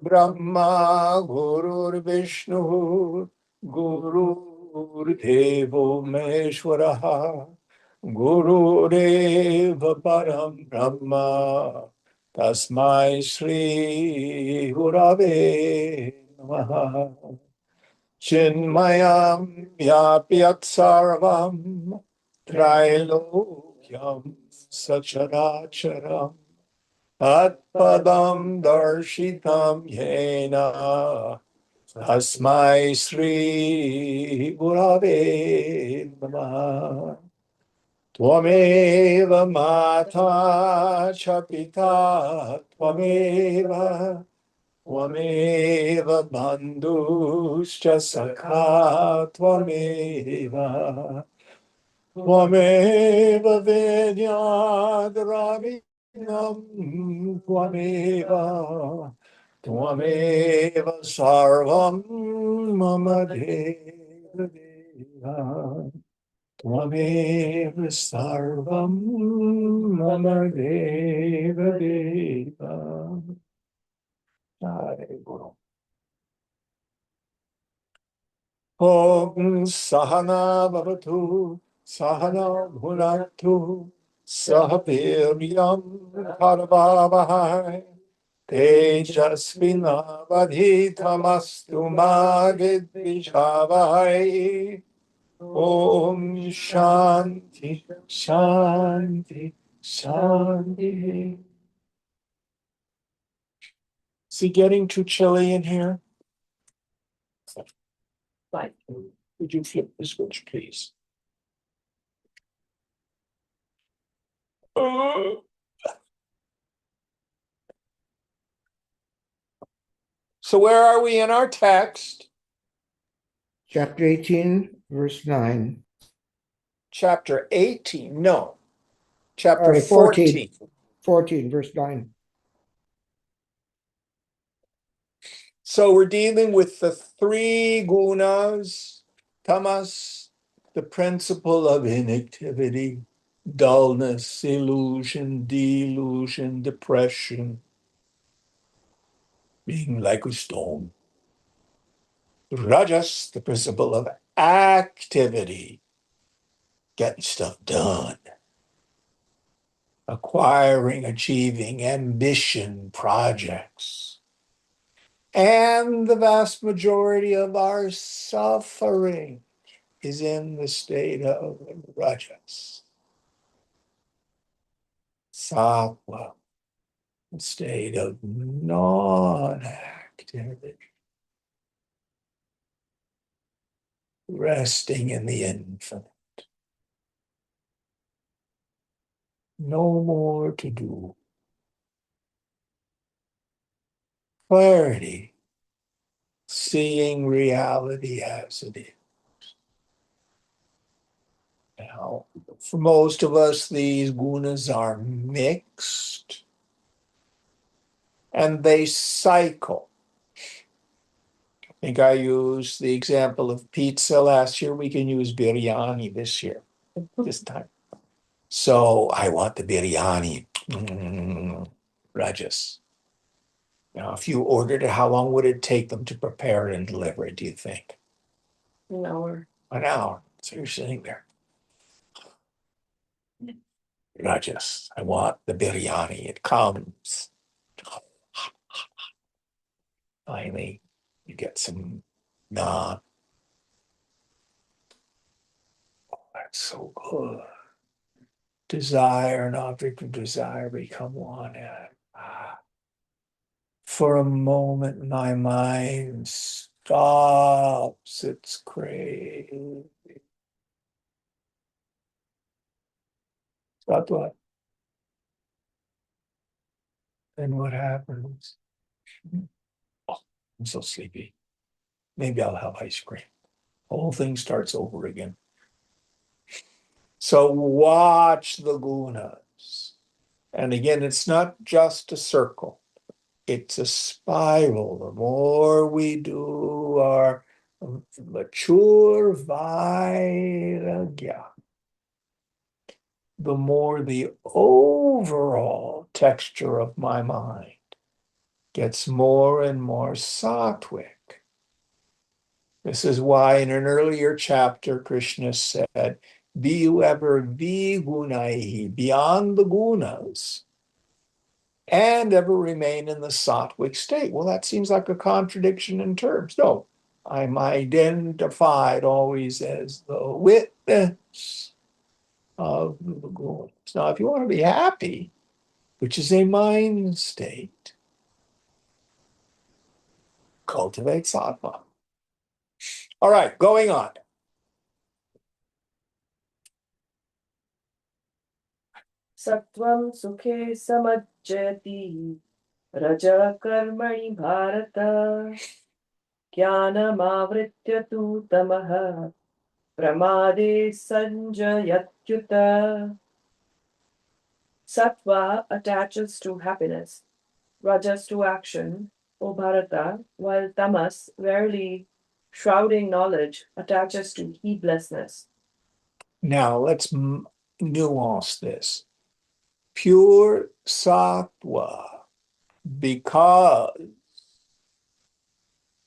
Brahma Gurur Vishnu Gurur Devo Meshwaraha Gurureva Param Brahma Tasmai Shri Gurave Namaha Chinmayam Yapyat Sarvam Trailokyam Sacharacharam Atpadam Darshitam Yena Tasmai Sri Gurave Namaha Tvameva Mata Chapita Tvameva Bandhuscha Sakha Tvameva Vedyadravinam Tvameva Sarvam Mama Deva Deva Tvameva Sarvam Mama Deva Deva. Hare Guru. Om Sahana Bhavatu Sahana Bhunatu Sahaviryam Bharavahai Tejasvinavadhitamastu ma vidvishavahai. Om Shanti Shanti Shanti. Is it getting too chilly in here? Right. Would you flip the switch, please? So where are we in our text? Chapter 18, verse 9. Chapter 18, no. Chapter 14. 14, verse 9. So we're dealing with the three gunas, tamas, the principle of inactivity, dullness, illusion, delusion, depression, being like a stone. Rajas, the principle of activity, getting stuff done, acquiring, achieving, ambition, projects. And the vast majority of our suffering is in the state of rajas. Sattva, the state of non-activity, resting in the infinite. No more to do. Clarity, seeing reality as it is. Now, for most of us, these gunas are mixed and they cycle. I think I used the example of pizza last year. We can use biryani this time. So I want the biryani, rajas. Now, if you ordered it, how long would it take them to prepare it and deliver it, do you think? An hour. An hour. So you're sitting there. Rajas, I want the biryani. It comes. Finally, you get some naan. Oh, that's so good. Desire and object of desire become one. For a moment, my mind stops its craving. Stop what? Then what happens? Oh, I'm so sleepy. Maybe I'll have ice cream. The whole thing starts over again. So watch the gunas. And again, it's not just a circle. It's a spiral. The more we do our mature vairagya, the more the overall texture of my mind gets more and more sattvic. This is why in an earlier chapter, Krishna said, be you ever vigunaihi, beyond the gunas, and ever remain in the sattvic state. Well, that seems like a contradiction in terms. No, I'm identified always as the witness of the gunas. Now, if you want to be happy, which is a mind state, cultivate sattva. All right, going on. Sattvam sukhe samajjati raja karmani bharata jnanam avritya tu tamaha pramade sanjayatyuta. Sattva attaches to happiness, rajas to action, O Bharata, while tamas, rarely shrouding knowledge, attaches to heedlessness. Now let's nuance this. Pure sattva, because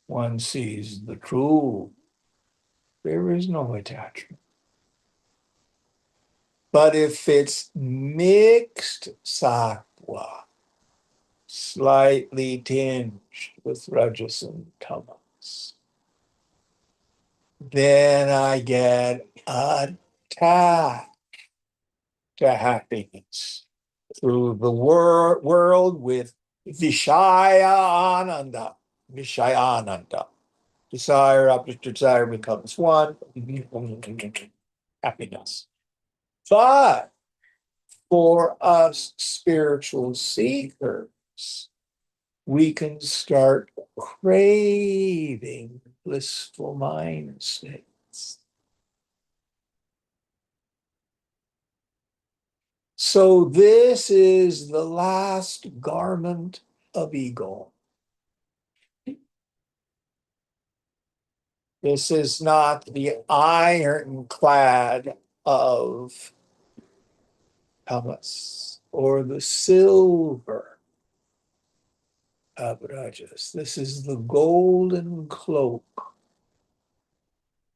one sees the truth, there is no attachment. But if it's mixed sattva, slightly tinged with rajas and tamas, then I get attached to happiness through the world with Vishaya Ananda. Vishaya Ananda. Desire after desire becomes one. Happiness. But for us spiritual seekers, we can start craving blissful mind states. So this is the last garment of ego. This is not the ironclad of tamas or the silver of rajas. This is the golden cloak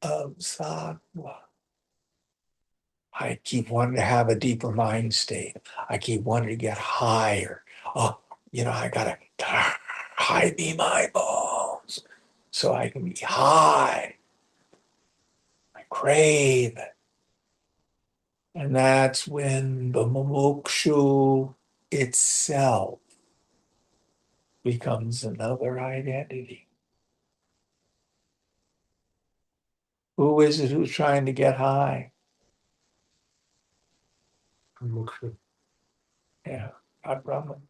of sattva. I keep wanting to have a deeper mind state. I keep wanting to get higher. Oh, I gotta hide me my balls so I can be high. I crave it. And that's when the mumukshu itself becomes another identity. Who is it who's trying to get high? Yeah, not Brahman.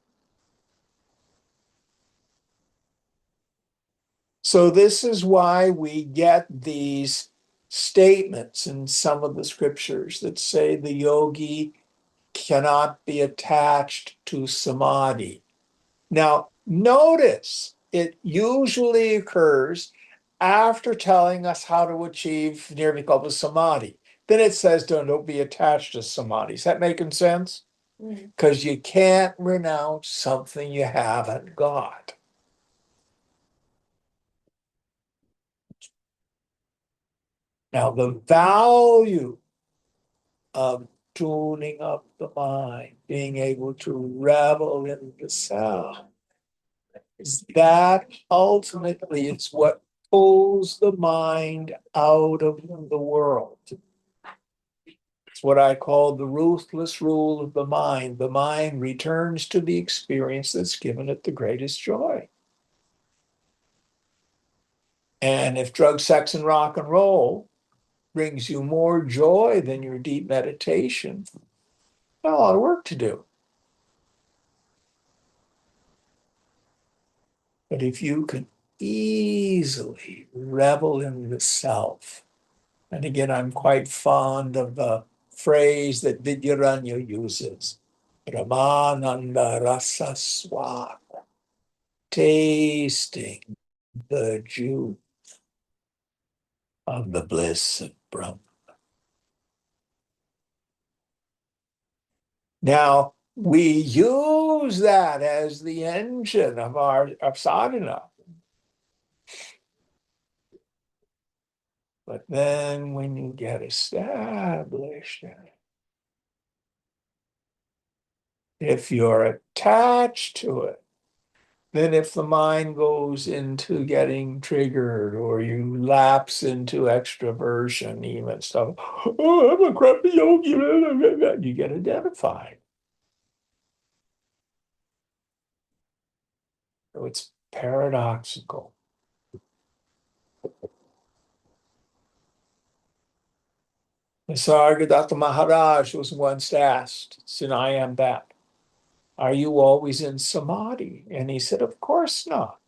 So this is why we get these statements in some of the scriptures that say the yogi cannot be attached to samadhi. Now, notice it usually occurs after telling us how to achieve nirvikalpa samadhi. Then it says don't be attached to samadhi. Is that making sense? Because you can't renounce something you haven't got. Now, the value of tuning up the mind, being able to revel in the self, is that ultimately it's what pulls the mind out of the world. It's what I call the ruthless rule of the mind. The mind returns to the experience that's given it the greatest joy. And if drugs, sex, and rock and roll brings you more joy than your deep meditation, got a lot of work to do. But if you can easily revel in the self, and again, I'm quite fond of the phrase that Vidyaranya uses, Brahmananda Rasa Swad, tasting the juice of the bliss of Brahma. Now, We use that as the engine of sadhana. But then when you get established, if you're attached to it, then if the mind goes into getting triggered or you lapse into extroversion, even stuff, oh, I'm a crappy yogi, you get identified. So it's paradoxical. Nisargadatta Maharaj was once asked, "Sin I am that, are you always in samadhi?" And he said, "Of course not."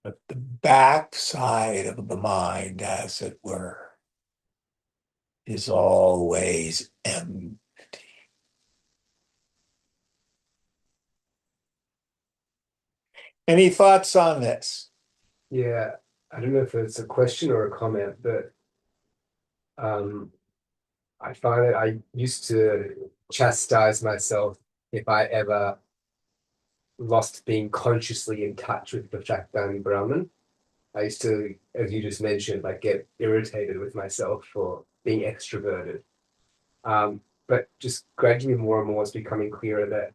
But the backside of the mind, as it were, is always empty. Any thoughts on this? Yeah, I don't know if it's a question or a comment, but I find that I used to chastise myself if I ever lost being consciously in touch with the Praktan Brahman. I used to, as you just mentioned, like get irritated with myself for being extroverted. But just gradually more and more it's becoming clearer that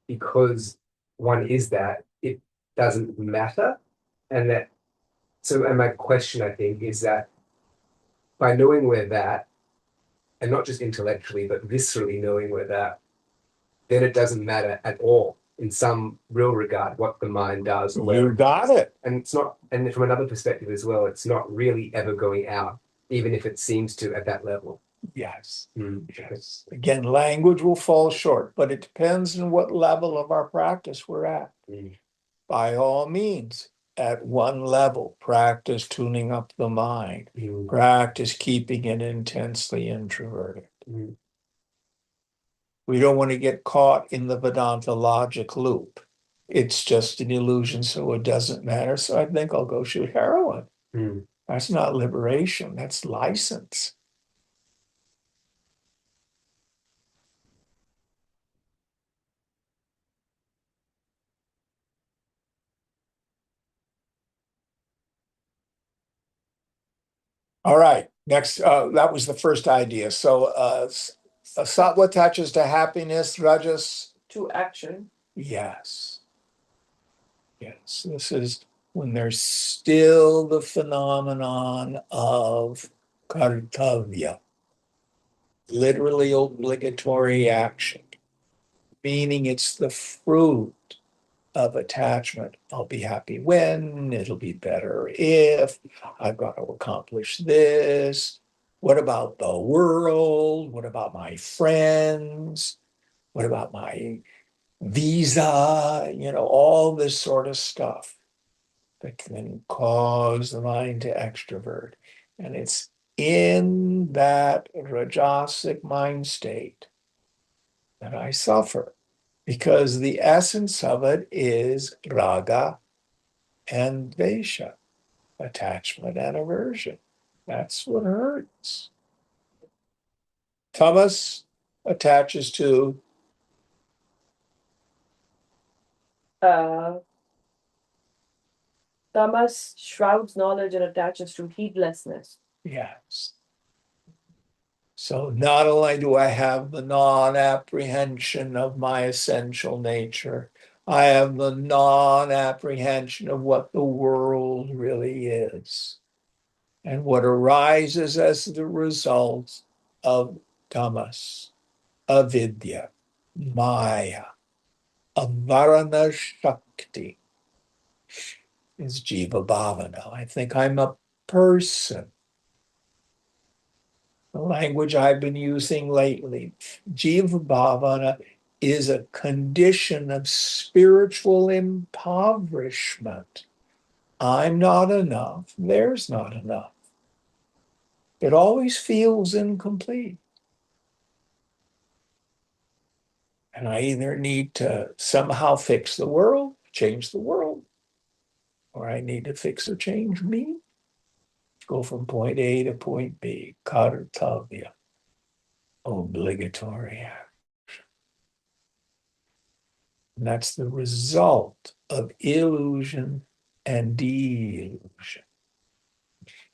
because one is that, it doesn't matter. And that, so, and my question, I think, is that by knowing we're that, and not just intellectually, but viscerally knowing we're that, then it doesn't matter at all in some real regard what the mind does or You whatever. got it. And it's not, and from another perspective as well, it's not really ever going out, even if it seems to at that level. Yes. Mm. Yes. Again, language will fall short, but it depends on what level of our practice we're at. Mm. By all means, at one level, practice tuning up the mind, Mm. practice keeping it intensely introverted. Mm. We don't want to get caught in the Vedanta logic loop. It's just an illusion, so it doesn't matter. So I think I'll go shoot heroin. Mm. That's not liberation, that's license. All right, next, that was the first idea. So sattva attaches to happiness, rajas. To action. Yes. Yes, this is when there's still the phenomenon of kartavya, literally obligatory action, meaning it's the fruit of attachment. I'll be happy when, it'll be better if, I've got to accomplish this. What about the world? What about my friends? What about my visa? All this sort of stuff that can cause the mind to extrovert. And it's in that rajasic mind state that I suffer because the essence of it is raga and vesha, attachment and aversion. That's what hurts. Tamas attaches to, Uh, Tamas shrouds knowledge and attaches to heedlessness. yes. So not only do I have the non-apprehension of my essential nature, I have the non-apprehension of what the world really is and what arises as the result of tamas, avidya, maya, avarana shakti is jiva bhavana. I think I'm a person. The language I've been using lately. Jiva bhavana is a condition of spiritual impoverishment. I'm not enough. There's not enough. It always feels incomplete. And I either need to somehow fix the world, change the world, or I need to fix or change me. Go from point A to point B. Kartavya. Obligatory act. And that's the result of illusion and delusion.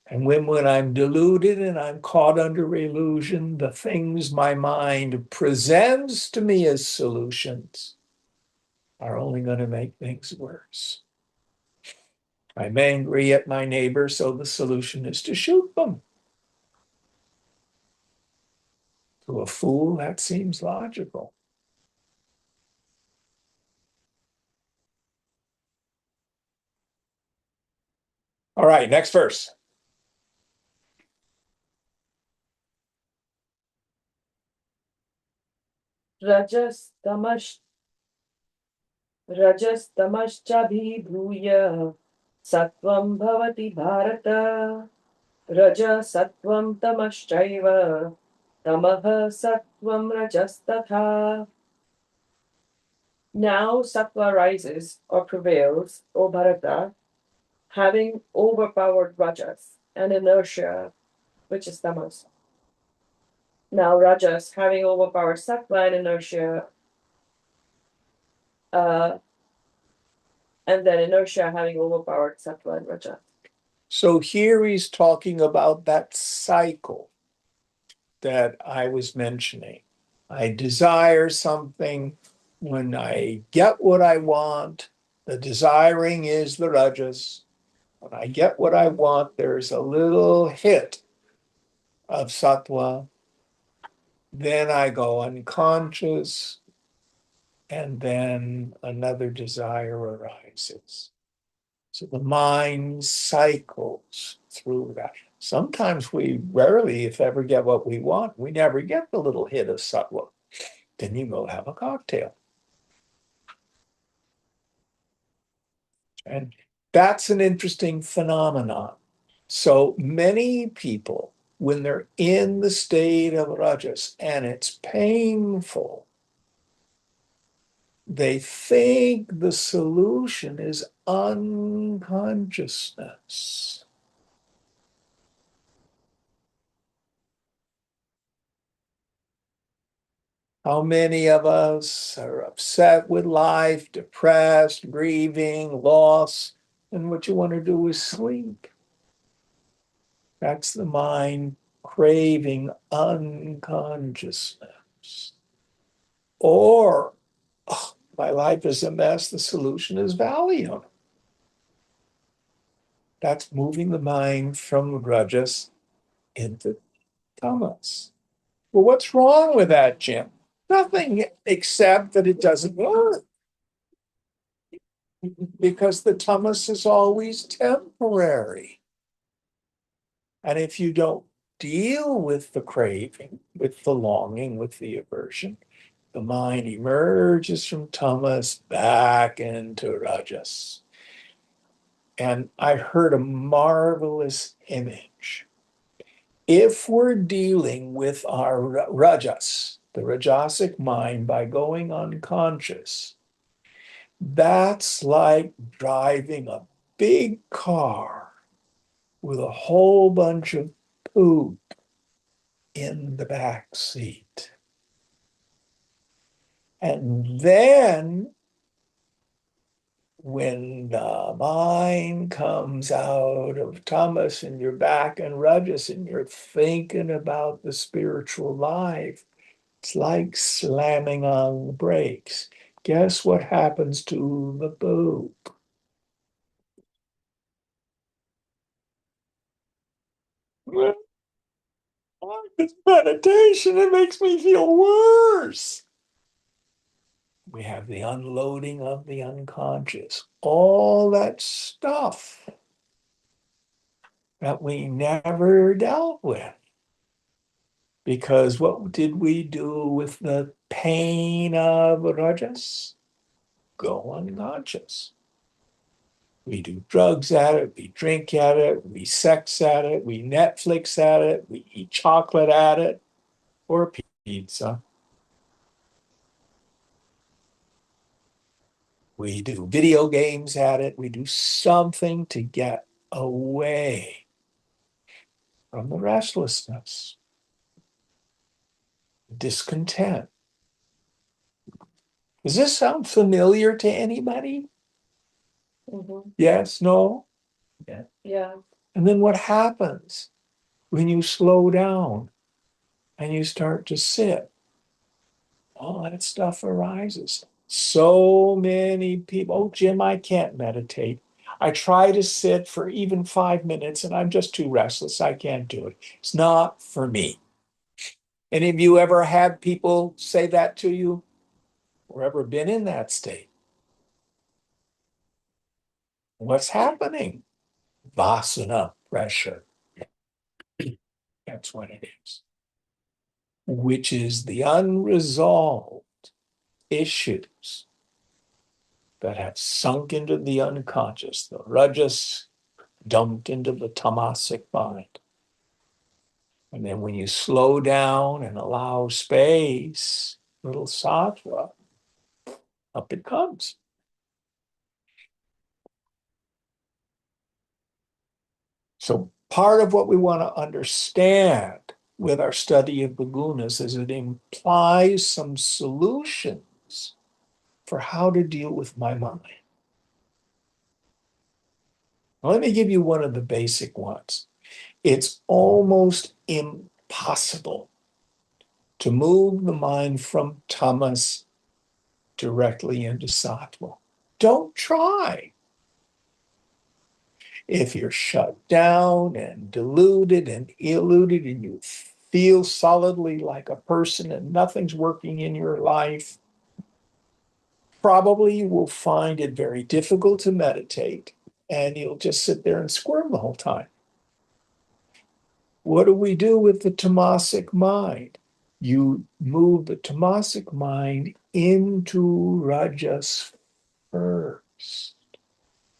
And when I'm deluded and I'm caught under illusion, the things my mind presents to me as solutions are only going to make things worse. I'm angry at my neighbor, so the solution is to shoot them. To a fool, that seems logical. All right, next verse. रजस्तमश्चाभिभूय सत्वं भवति भारत रजसत्वं तमश्चैव तमः सत्वं रजस्तथा. Now sattva rises or prevails, O Bharata, having overpowered rajas and inertia, which is tamas. Now rajas having overpowered sattva and inertia, and then inertia having overpowered sattva and rajas. So here he's talking about that cycle that I was mentioning. I desire something. When I get what I want, the desiring is the rajas. When I get what I want, there's a little hit of sattva. Then I go unconscious, and then another desire arises. So the mind cycles through that. Sometimes we rarely, if ever, get what we want. We never get the little hit of sattva. Then you go have a cocktail. And that's an interesting phenomenon. So many people, when they're in the state of rajas and it's painful, they think the solution is unconsciousness. How many of us are upset with life, depressed, grieving, loss, and what you want to do is sleep? That's the mind craving unconsciousness. Or, oh, my life is a mess, the solution is Valium. That's moving the mind from rajas into tamas. Well, what's wrong with that, Jim? Nothing except that it doesn't work. Because the tamas is always temporary. And if you don't deal with the craving, with the longing, with the aversion, the mind emerges from tamas back into rajas. And I heard a marvelous image. If we're dealing with our rajas, the rajasic mind, by going unconscious, that's like driving a big car with a whole bunch of poop in the back seat. And then when the mind comes out of tamas and you're back in rajas and you're thinking about the spiritual life, it's like slamming on the brakes. Guess what happens to the poop? Well, it's meditation. It makes me feel worse. We have the unloading of the unconscious, all that stuff that we never dealt with. Because what did we do with the pain of rajas? Go unconscious. We do drugs at it, we drink at it, we sex at it, we Netflix at it, we eat chocolate at it, or pizza. We do video games at it. We do something to get away from the restlessness, discontent. Does this sound familiar to anybody? Mhm. Yes, no? Yeah. And then what happens when you slow down and you start to sit? All that stuff arises. So many people, oh, Jim, I can't meditate. I try to sit for even 5 minutes and I'm just too restless. I can't do it. It's not for me. Any of you ever had people say that to you or ever been in that state? What's happening? Vasana pressure. That's what it is, which is the unresolved issues that have sunk into the unconscious, the rajas dumped into the tamasic mind. And then when you slow down and allow space, little sattva, up it comes. So part of what we want to understand with our study of the gunas is it implies some solutions for how to deal with my mind. Now, let me give you one of the basic ones. It's almost impossible to move the mind from tamas directly into sattva. Don't try. If you're shut down and deluded and eluded and you feel solidly like a person and nothing's working in your life, probably you will find it very difficult to meditate and you'll just sit there and squirm the whole time. What do we do with the tamasic mind? You move the tamasic mind into rajas first.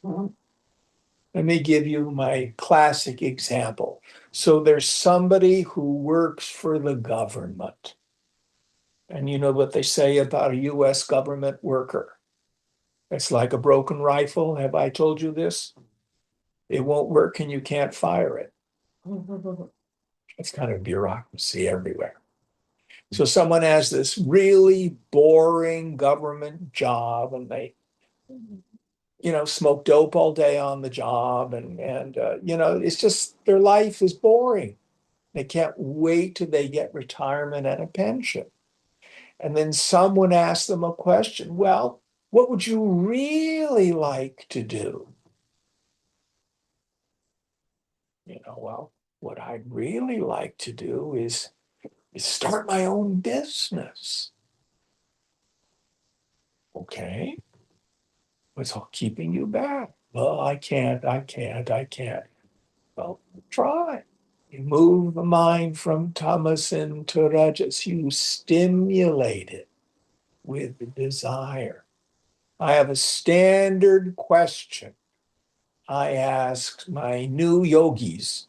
Let me give you my classic example. So there's somebody who works for the government. And you know what they say about a US government worker? It's like a broken rifle. Have I told you this? It won't work and you can't fire it. It's kind of bureaucracy everywhere. So someone has this really boring government job and they smoke dope all day on the job and it's just their life is boring. They can't wait till they get retirement and a pension. And then someone asks them a question. Well, what would you really like to do? Well, what I'd really like to do is start my own business. Okay. What's all keeping you back? Well, I can't. Well, try. You move the mind from tamas into rajas. You stimulate it with desire. I have a standard question I ask my new yogis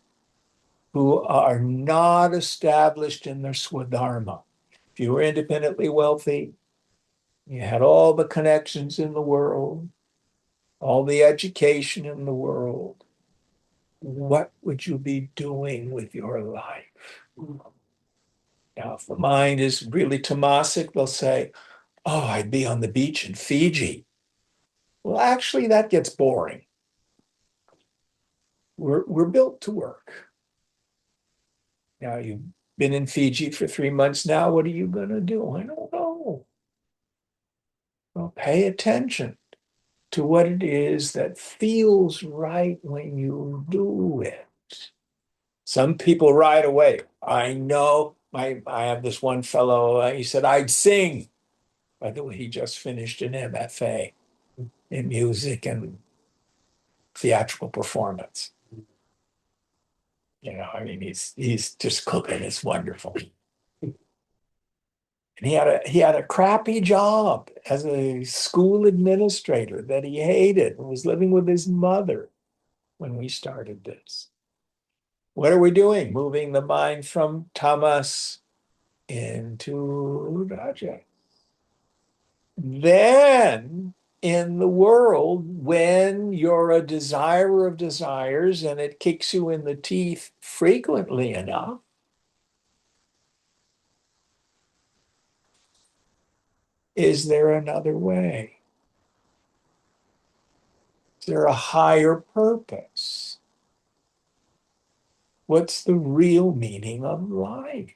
who are not established in their swadharma. If you were independently wealthy, you had all the connections in the world, all the education in the world, what would you be doing with your life? Now, if the mind is really tamasic, they'll say, oh, I'd be on the beach in Fiji. Well, actually, that gets boring. We're built to work. Now, you've been in Fiji for 3 months now. What are you going to do? I don't know. Well, pay attention to what it is that feels right when you do it. Some people right away. I know. I have this one fellow, he said, I'd sing. By the way, he just finished an MFA in music and theatrical performance. He's just cooking. It's wonderful. And he had a crappy job as a school administrator that he hated and was living with his mother when we started this. What are we doing? Moving the mind from tamas into raja. Then in the world when you're a desirer of desires and it kicks you in the teeth frequently enough. Is there another way? Is there a higher purpose? What's the real meaning of life?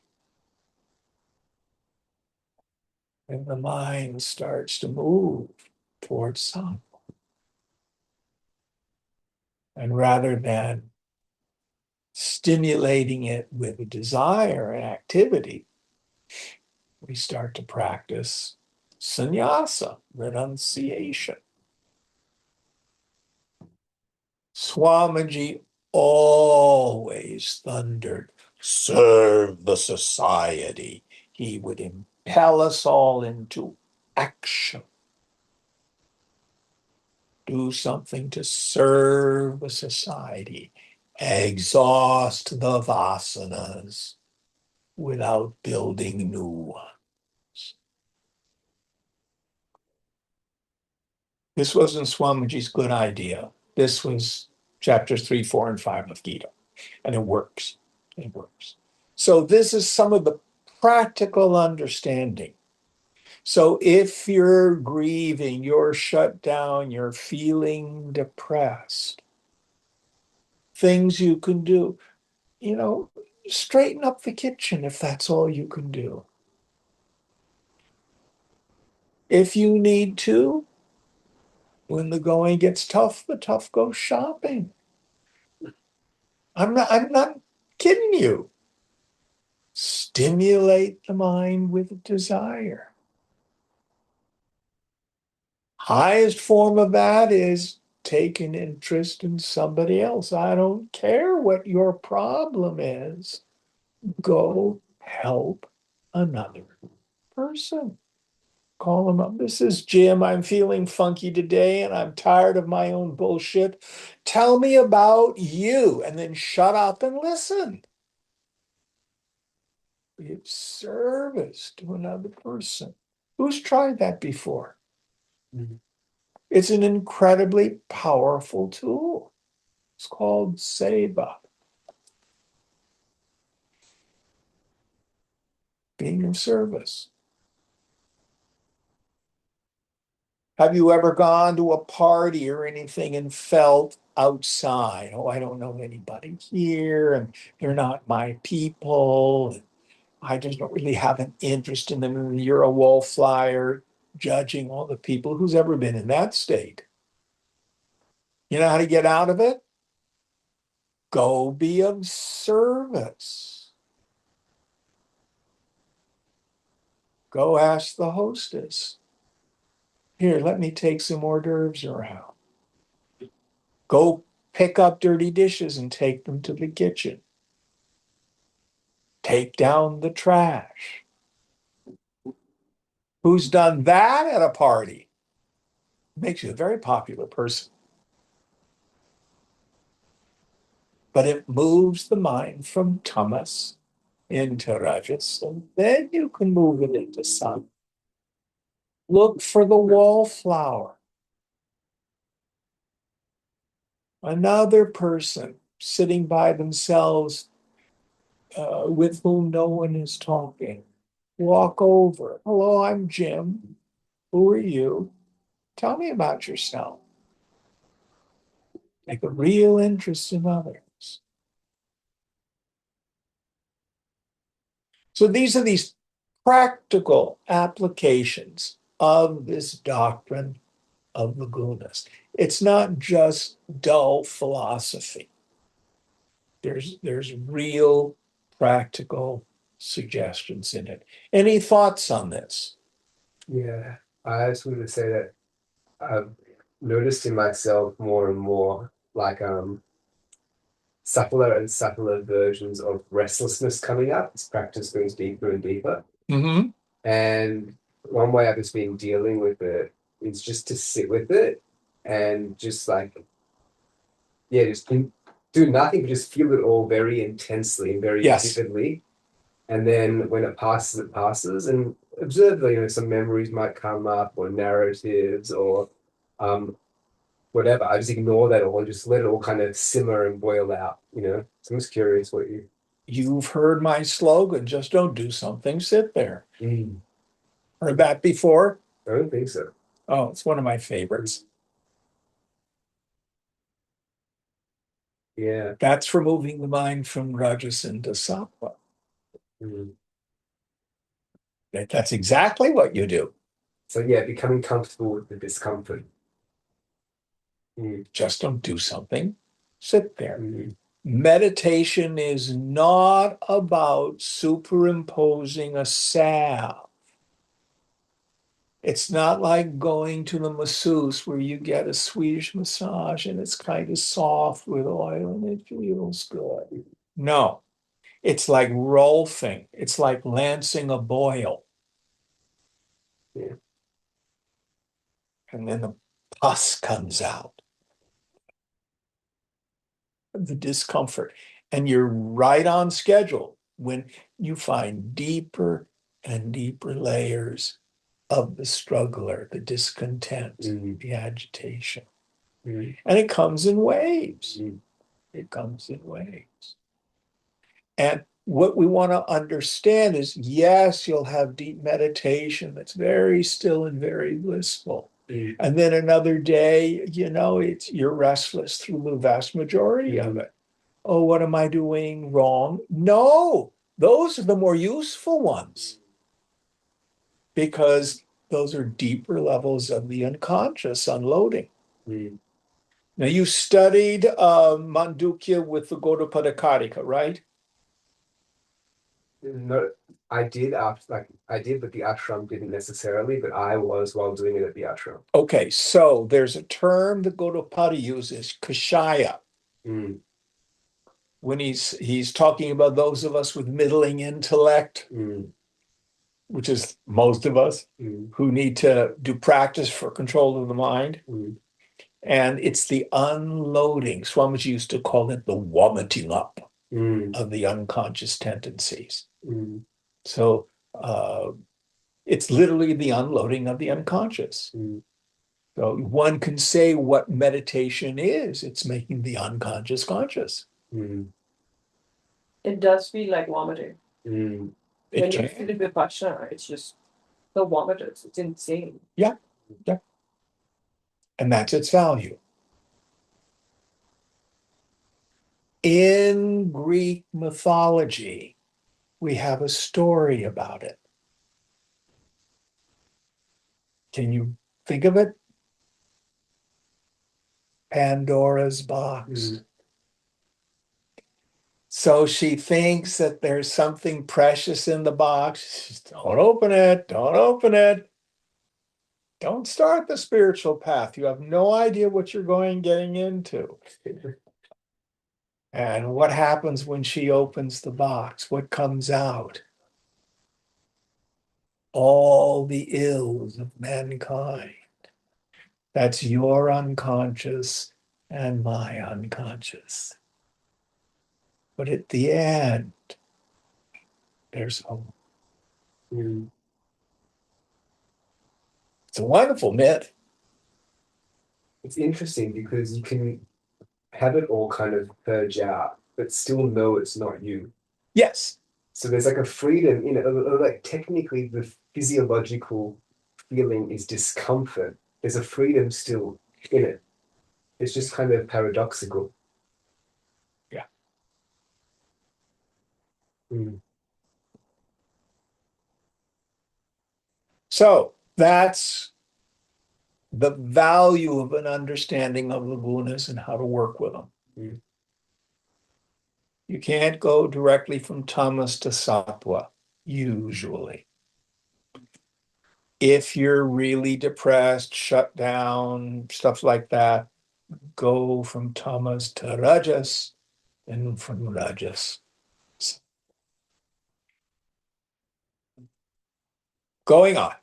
And the mind starts to move towards something. And rather than stimulating it with a desire and activity, we start to practice sannyasa, renunciation. Swamiji always thundered, serve the society. He would impel us all into action. Do something to serve a society. Exhaust the vasanas without building new ones. This wasn't Swamiji's good idea. This was chapters 3, 4, and 5 of Gita. And it works. It works. So this is some of the practical understanding. So if you're grieving, you're shut down, you're feeling depressed, things you can do, straighten up the kitchen if that's all you can do. If you need to, when the going gets tough, the tough go shopping. I'm not kidding you. Stimulate the mind with desire. Highest form of that is take an interest in somebody else. I don't care what your problem is. Go help another person. Call them up. This is Jim. I'm feeling funky today and I'm tired of my own bullshit. Tell me about you, and then shut up and listen. Be of service to another person. Who's tried that before? Mhm. It's an incredibly powerful tool. It's called seva. Being of service. Have you ever gone to a party or anything and felt outside? Oh, I don't know anybody here, and they're not my people. And I just don't really have an interest in them. And you're a wallflower judging all the people. Who's ever been in that state? You know how to get out of it? Go be of service. Go ask the hostess. Here, let me take some hors d'oeuvres around. Go pick up dirty dishes and take them to the kitchen. Take down the trash. Who's done that at a party? Makes you a very popular person. But it moves the mind from tamas into rajas, and then you can move it into sattva. Look for the wallflower. Another person sitting by themselves with whom no one is talking. Walk over. Hello, I'm Jim. Who are you? Tell me about yourself. Take a real interest in others. So these are these practical applications of this doctrine of the gunas. It's not just dull philosophy. There's real practical suggestions in it. Any thoughts on this? Yeah, I just wanted to say that I've noticed in myself more and more like subtler and subtler versions of restlessness coming up as practice goes deeper and deeper. Mm-hmm. And one way I've just been dealing with it is just to sit with it and just like, yeah, just do nothing, but just feel it all very intensely and very Yes. vividly. And then when it passes, it passes. And observe that, some memories might come up or narratives or whatever. I just ignore that all and just let it all kind of simmer and boil out, you know? So I'm just curious what you. You've heard my slogan, just don't do something, sit there. Mm. Heard that before? I don't think so. Oh, it's one of my favorites. Yeah. That's removing the mind from rajas into sattva. Mm. That's exactly what you do. So yeah, becoming comfortable with the discomfort. Mm. Just don't do something, sit there. Mm. Meditation is not about superimposing a salve. It's not like going to the masseuse where you get a Swedish massage and it's kind of soft with oil and it feels good. No, it's like rolfing. It's like lancing a boil. Yeah. And then the pus comes out, the discomfort. And you're right on schedule when you find deeper and deeper layers of the struggler, the discontent, the agitation. And it comes in waves. It comes in waves. And what we want to understand is, yes, you'll have deep meditation that's very still and very blissful. And then another day, you're restless through the vast majority of it. Oh, what am I doing wrong? No, those are the more useful ones because those are deeper levels of the unconscious unloading. Now, you studied Mandukya with the Gaudapada, right? No, I did after I did, but the ashram didn't necessarily, but I was while doing it at the ashram. Okay, so there's a term that Gaudapada uses, kashaya, Mm. when he's talking about those of us with middling intellect, which is most of us, who need to do practice for control of the mind. And it's the unloading. Swamiji used to call it the vomiting up of the unconscious tendencies. So it's literally the unloading of the unconscious. So one can say what meditation is. It's making the unconscious conscious. It does feel like vomiting. When It you can. feel it vipassana, it's just the vomiters. It's insane. Yeah. And that's its value. In Greek mythology, we have a story about it. Can you think of it? Pandora's box. So she thinks that there's something precious in the box. She says, don't open it. Don't open it. Don't start the spiritual path. You have no idea what you're getting into. And what happens when she opens the box? What comes out? All the ills of mankind. That's your unconscious and my unconscious. But at the end, there's hope. It's a wonderful myth. It's interesting because you can have it all kind of purge out, but still know it's not you. Yes. So there's like a freedom, like technically the physiological feeling is discomfort. There's a freedom still in it. It's just kind of paradoxical. Yeah. So that's the value of an understanding of the gunas and how to work with them. You can't go directly from tamas to sattva, usually. If you're really depressed, shut down, stuff like that, go from tamas to rajas and from rajas. Going on.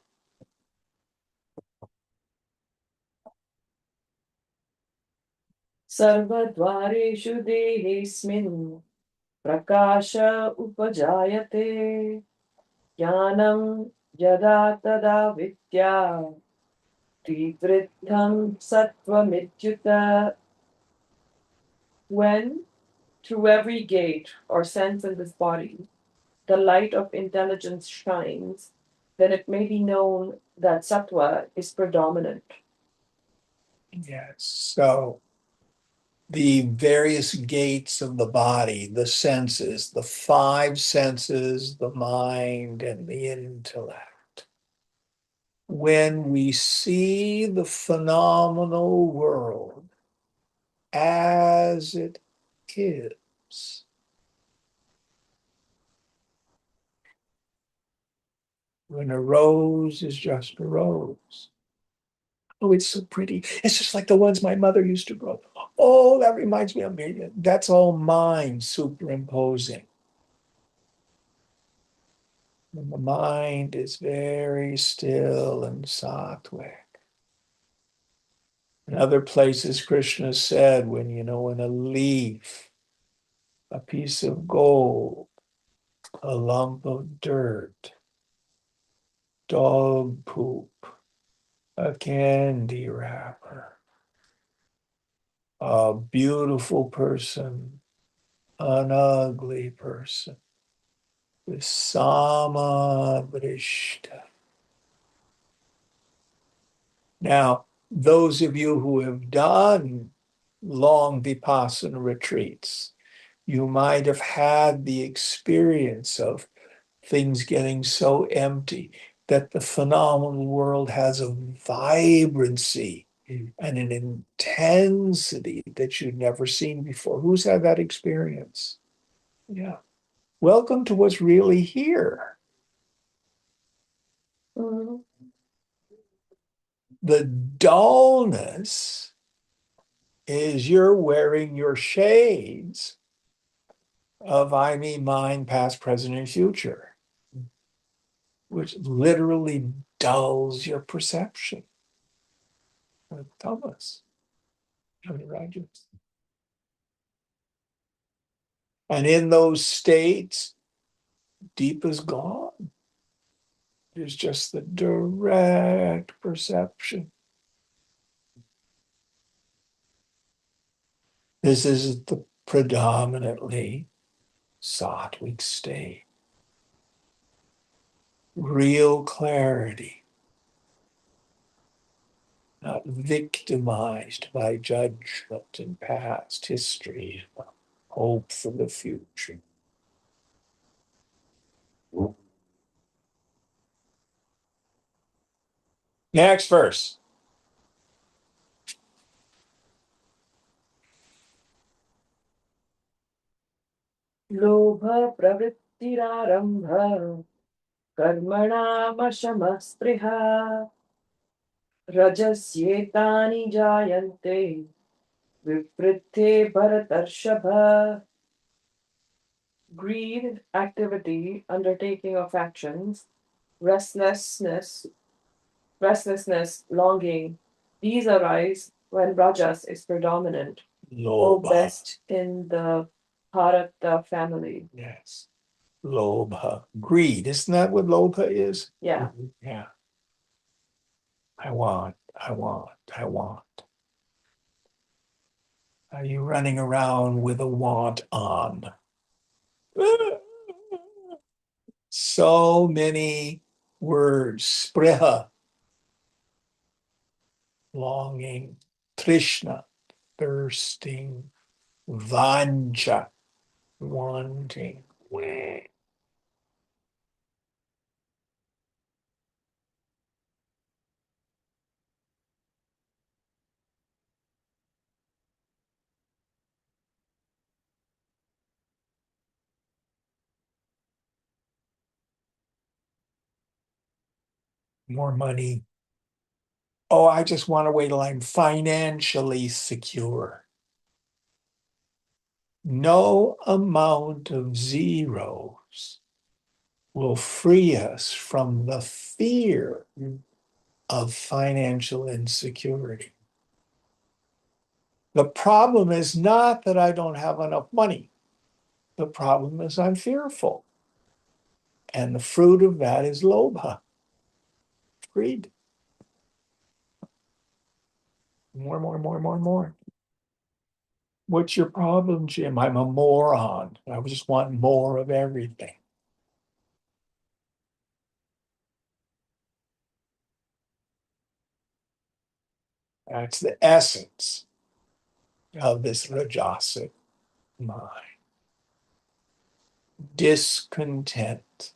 सर्वद्वारेषु देहेऽस्मिन् प्रकाश उपजायते ज्ञानं यदा तदा विद्या Tivriddham Sattvamityuta. When, through every gate or sense in this body, the light of intelligence shines, then it may be known that Sattva is predominant. Yes. So the various gates of the body, the senses, the five senses, the mind, and the intellect. When we see the phenomenal world as it is, when a rose is just a rose. Oh, it's so pretty. It's just like the ones my mother used to grow. Oh, that reminds me of me. That's all mind superimposing. And the mind is very still and sattvic. In other places, Krishna said, when a leaf, a piece of gold, a lump of dirt, dog poop, a candy wrapper, a beautiful person, an ugly person, the Samabrishta. Now, those of you who have done long Vipassana retreats, you might have had the experience of things getting so empty that the phenomenal world has a vibrancy and an intensity that you've never seen before. Who's had that experience? Yeah. Welcome to what's really here. Mm-hmm. The dullness is you're wearing your shades of I, me, mine, past, present, and future, which literally dulls your perception. Tamas. And in those states, deep is gone. There's just the direct perception. This is the predominantly sattvic state. Real clarity, not victimized by judgment and past history, hope for the future. Next verse. Lobha pravrittirarambha karmanamashama spriha rajasyetani jayante vivritte bharatarshava. Greed, activity, undertaking of actions, restlessness, longing, these arise when rajas is predominant, or Lobha. best in the Bharata family. Yes. Lobha. Greed. Isn't that what lobha is? Yeah. Yeah. I want. Are you running around with a want on? So many words. Spriha, longing. Trishna, thirsting. Vancha, wanting. More money. Oh, I just want to wait till I'm financially secure. No amount of zeros will free us from the fear of financial insecurity. The problem is not that I don't have enough money. The problem is I'm fearful. And the fruit of that is lobha, greed. More, more, more, more, more. What's your problem, Jim? I'm a moron. I just want more of everything. That's the essence of this rajasic mind. Discontent.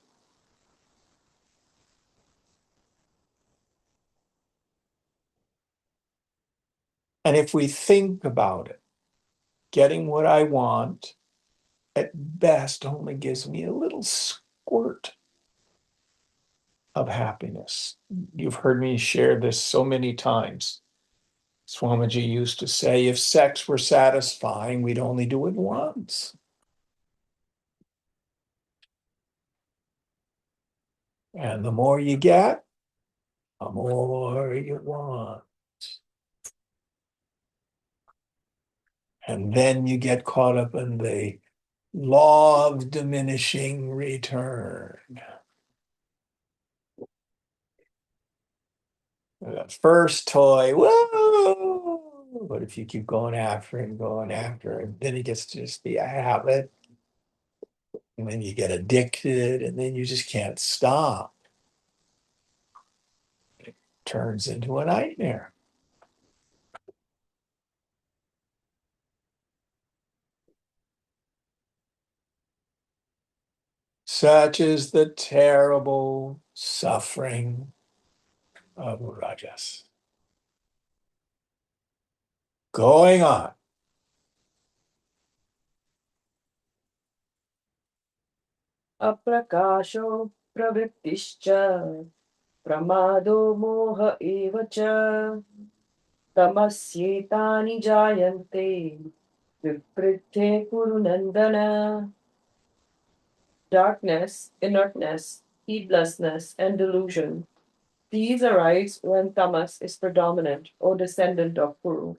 And if we think about it, getting what I want at best only gives me a little squirt of happiness. You've heard me share this so many times. Swamiji used to say, if sex were satisfying, we'd only do it once. And the more you get, the more you want. And then you get caught up in the law of diminishing return. The first toy, whoa! But if you keep going after it and going after it, then it gets to just be a habit. And then you get addicted, and then you just can't stop. It turns into a nightmare. Such is the terrible suffering of Rajas. Going on. Aprakasho pravrittischa pramado moha evacha tamasyetani jayante viprithe kurunandana. Darkness, inertness, heedlessness, and delusion. These arise when tamas is predominant, O descendant of Kuru.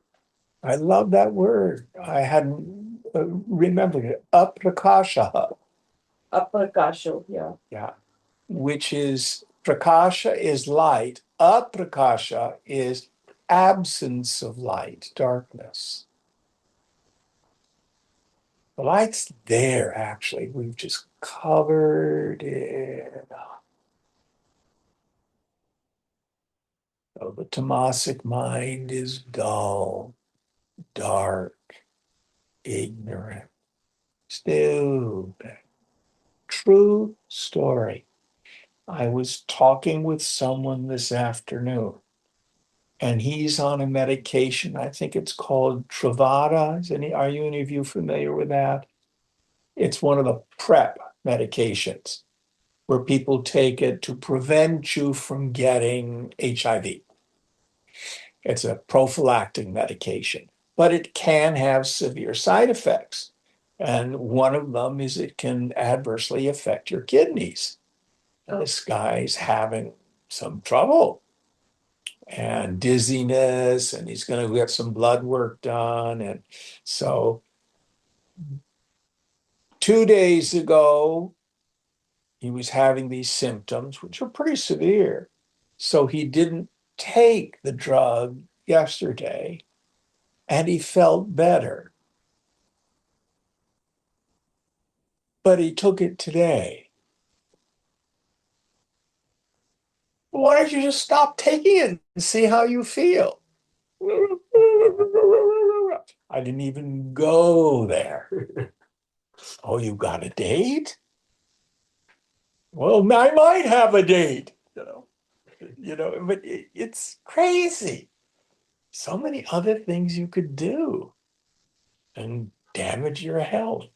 I love that word. I hadn't remembered it. Aprakasha. Aprakasho, yeah. Yeah. Which is, prakasha is light. Aprakasha is absence of light, darkness. The light's there, actually. We've just covered it up. So the tamasic mind is dull, dark, ignorant, stupid. True story. I was talking with someone this afternoon, and he's on a medication. I think it's called Truvada. Are you any of you familiar with that? It's one of the PrEP medications where people take it to prevent you from getting HIV. It's a prophylactic medication, but it can have severe side effects. And one of them is it can adversely affect your kidneys. And this guy's having some trouble and dizziness, and he's going to get some blood work done. And so 2 days ago, he was having these symptoms, which are pretty severe. So he didn't take the drug yesterday, and he felt better. But he took it today. Why don't you just stop taking it and see how you feel? I didn't even go there. Oh, you got a date? Well, I might have a date, but it's crazy. So many other things you could do and damage your health.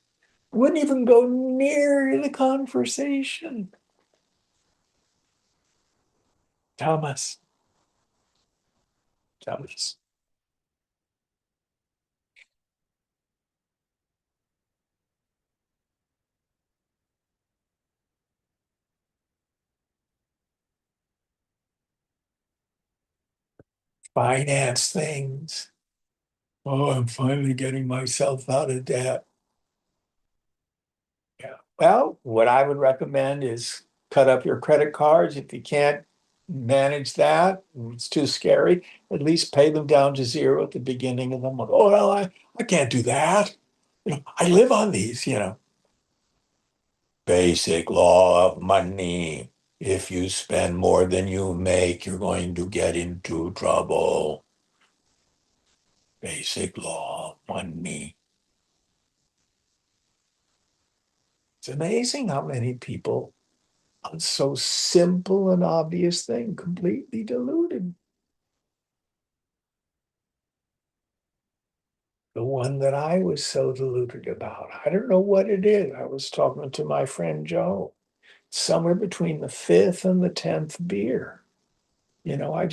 Wouldn't even go near the conversation. Thomas. Finance things. Oh, I'm finally getting myself out of debt. Yeah. Well, what I would recommend is cut up your credit cards. If you can't manage that. It's too scary. At least pay them down to zero at the beginning of the month. Oh, well, I can't do that. I live on these, Basic law of money. If you spend more than you make, you're going to get into trouble. Basic law of money. It's amazing how many people on so simple and obvious thing, completely deluded. The one that I was so deluded about, I don't know what it is. I was talking to my friend Joe, somewhere between the fifth and the 10th beer. I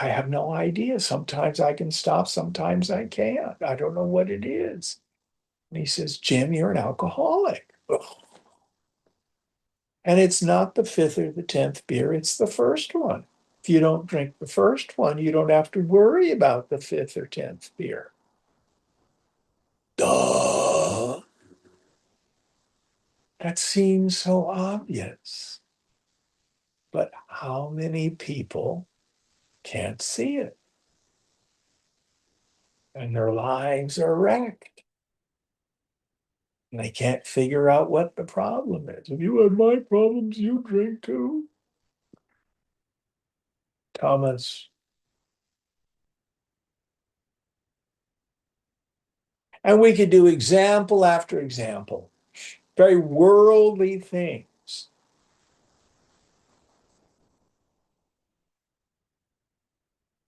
have no idea. Sometimes I can stop, sometimes I can't. I don't know what it is. And he says, Jim, you're an alcoholic. Ugh. And it's not the fifth or the 10th beer, it's the first one. If you don't drink the first one, you don't have to worry about the fifth or 10th beer. Duh. That seems so obvious. But how many people can't see it? And their lives are wrecked. And they can't figure out what the problem is. If you had my problems, you drink too. Thomas. And we could do example after example, very worldly things.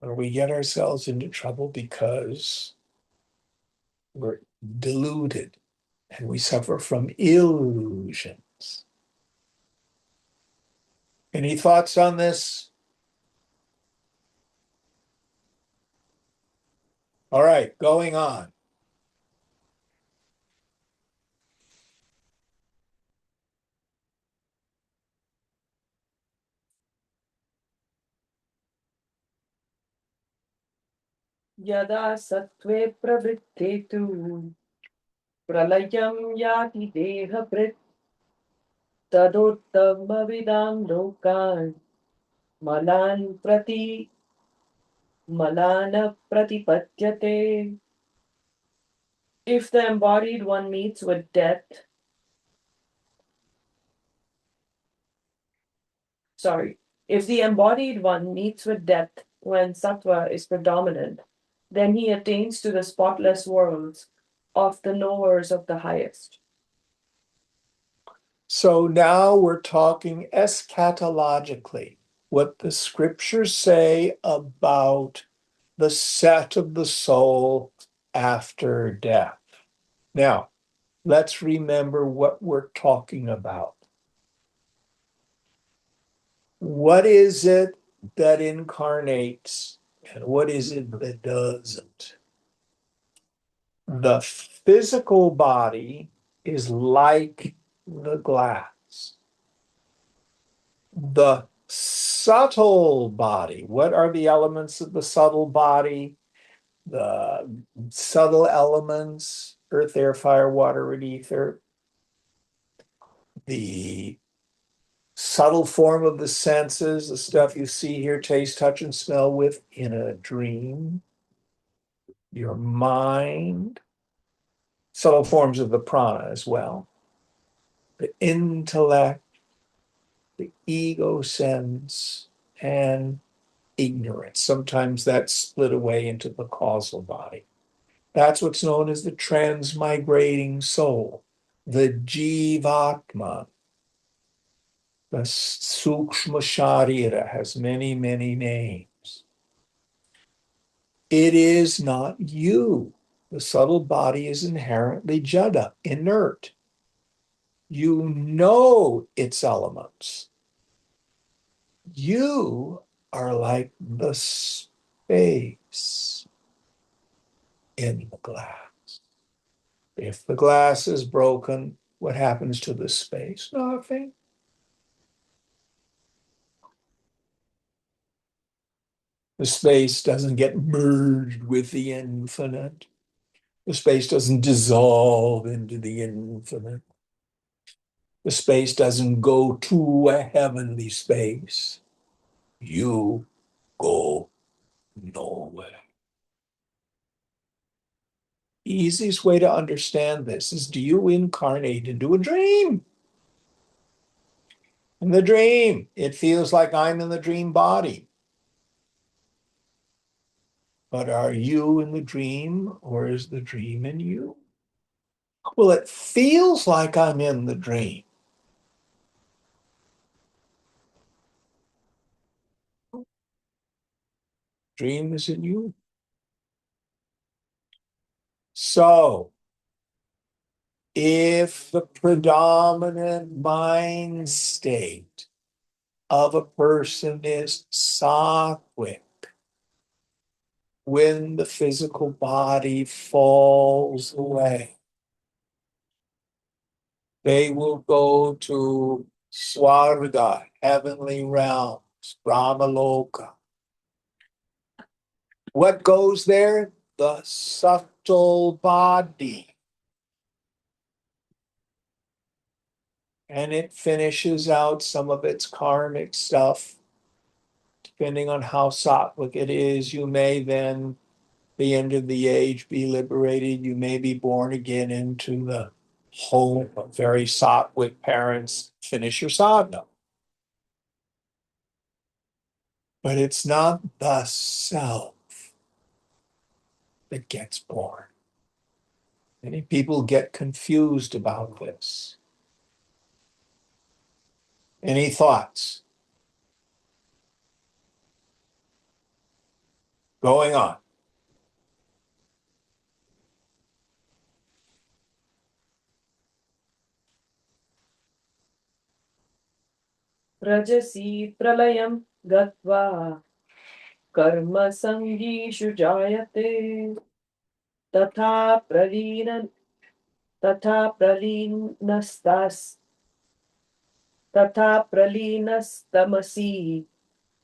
Where we get ourselves into trouble because we're deluded and we suffer from illusions. Any thoughts on this? All right, going on. यदा सत्त्वे प्रवृत्ते तु प्रलयं याति देहभृत् तदोत्तमविदां लोकान् मलान् प्रतिपद्यते. If the embodied one meets with death, if the embodied one meets with death when sattva is predominant, then he attains to the spotless worlds of the knowers of the highest. So now we're talking eschatologically, what the scriptures say about the set of the soul after death. Now, let's remember what we're talking about. What is it that incarnates and what is it that doesn't? The physical body is like the glass. The subtle body, what are the elements of the subtle body? The subtle elements, earth, air, fire, water, and ether. The subtle form of the senses, the stuff you see, hear, taste, touch, and smell with in a dream. Your mind, subtle forms of the prana as well. The intellect, the ego sense, and ignorance. Sometimes that's split away into the causal body. That's what's known as the transmigrating soul, the jivatma. The sukshma sharira has many, many names. It is not you. The subtle body is inherently jada, inert. You know its elements. You are like the space in the glass. If the glass is broken, what happens to the space? Nothing. The space doesn't get merged with the infinite. The space doesn't dissolve into the infinite. The space doesn't go to a heavenly space. You go nowhere. Easiest way to understand this is, do you incarnate into a dream? In the dream, it feels like I'm in the dream body. But are you in the dream, or is the dream in you? Well, it feels like I'm in the dream. Dream is in you. So, if the predominant mind state of a person is sattvic, when the physical body falls away, they will go to Swarga, heavenly realms, Brahmaloka. What goes there? The subtle body. And it finishes out some of its karmic stuff. Depending on how sattvic it is, you may then, the end of the age, be liberated. You may be born again into the home of very sattvic parents, finish your sadhana. But it's not the self that gets born. Many people get confused about this. Any thoughts? Going on. Rajasi pralayam gatva karma sanghishu jayate tatha pralina tatha pralinastas tatha pralinastamasi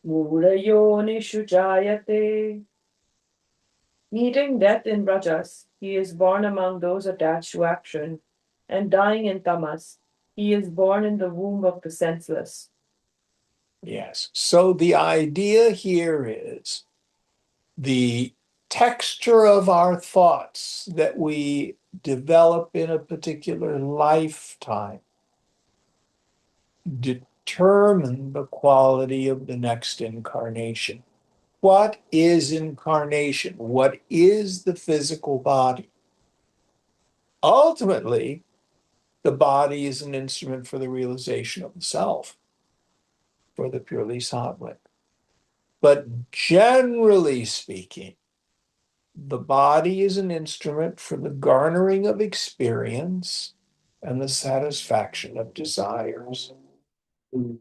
murayonishu jayate. Meeting death in Rajas, he is born among those attached to action, and dying in Tamas, he is born in the womb of the senseless. Yes. So the idea here is the texture of our thoughts that we develop in a particular lifetime determine the quality of the next incarnation. What is incarnation? What is the physical body? Ultimately, the body is an instrument for the realization of the self, for the purely sattvic. But generally speaking, the body is an instrument for the garnering of experience and the satisfaction of desires. If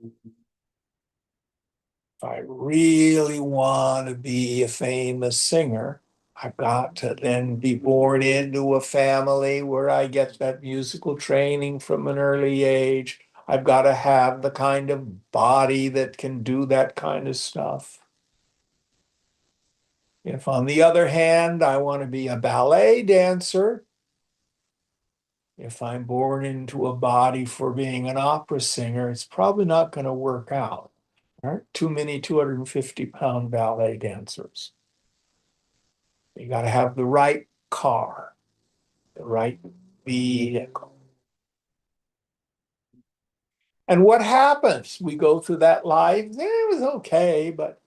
I really want to be a famous singer, I've got to then be born into a family where I get that musical training from an early age. I've got to have the kind of body that can do that kind of stuff. If, on the other hand, I want to be a ballet dancer, if I'm born into a body for being an opera singer, it's probably not going to work out. There aren't too many 250-pound ballet dancers. You got to have the right car, the right vehicle. And what happens? We go through that life. It was okay, but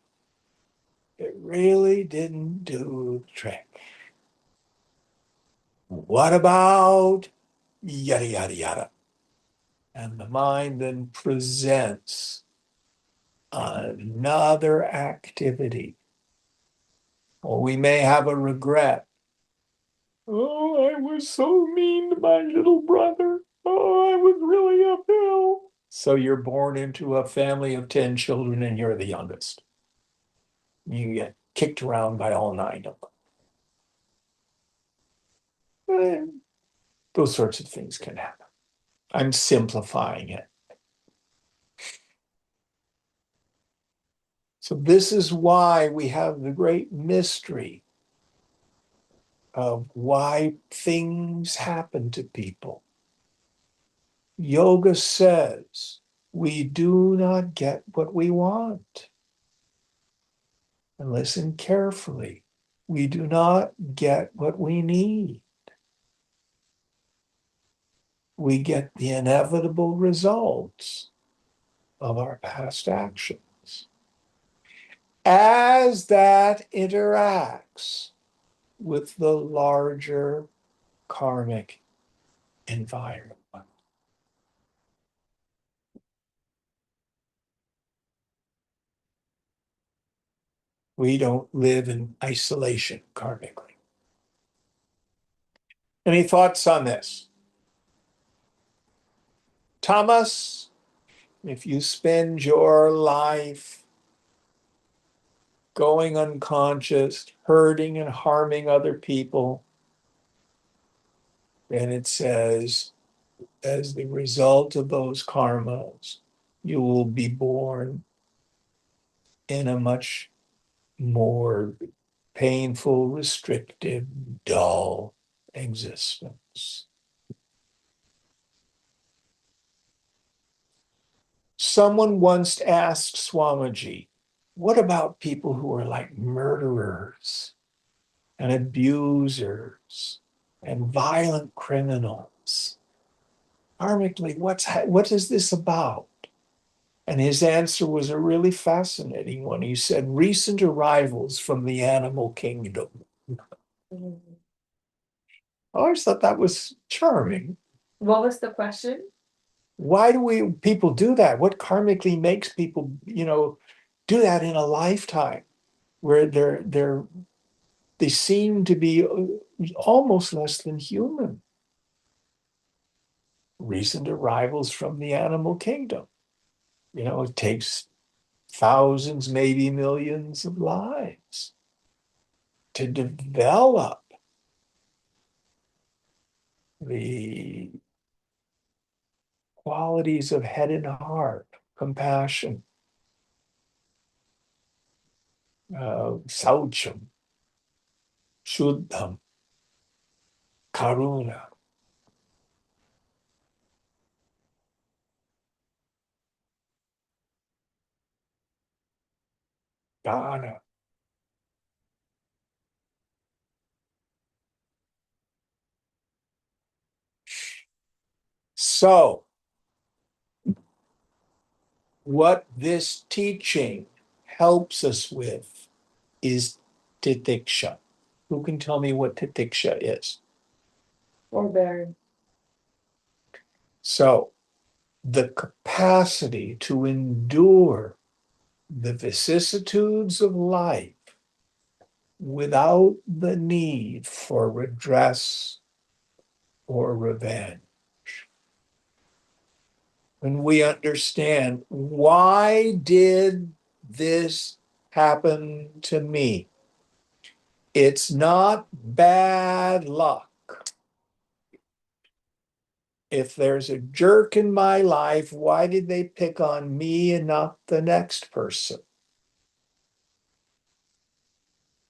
it really didn't do the trick. What about yada, yada, yada? And the mind then presents another activity. Or we may have a regret. Oh, I was so mean to my little brother. Oh, I was really uphill. So you're born into a family of 10 children and you're the youngest. You get kicked around by all 9 of them. Those sorts of things can happen. I'm simplifying it. So this is why we have the great mystery of why things happen to people. Yoga says we do not get what we want. And listen carefully. We do not get what we need. We get the inevitable results of our past actions. As that interacts with the larger karmic environment. We don't live in isolation karmically. Any thoughts on this? Thomas, if you spend your life going unconscious, hurting and harming other people, then it says, as the result of those karmas, you will be born in a much more painful, restrictive, dull existence. Someone once asked Swamiji, what about people who are like murderers and abusers and violent criminals? Karmically, what is this about? And his answer was a really fascinating one. He said, recent arrivals from the animal kingdom. Mm. I always thought that was charming. What was the question? Why do people do that? What karmically makes people, do that in a lifetime where they seem to be almost less than human? Recent arrivals from the animal kingdom. It takes thousands, maybe millions of lives to develop the qualities of head and heart, compassion, saucham, shuddham, karuna. Dana. So, what this teaching helps us with is titiksha. Who can tell me what titiksha is? Forbearing. So, the capacity to endure the vicissitudes of life without the need for redress or revenge. When we understand, why did this happen to me? It's not bad luck. If there's a jerk in my life, why did they pick on me and not the next person?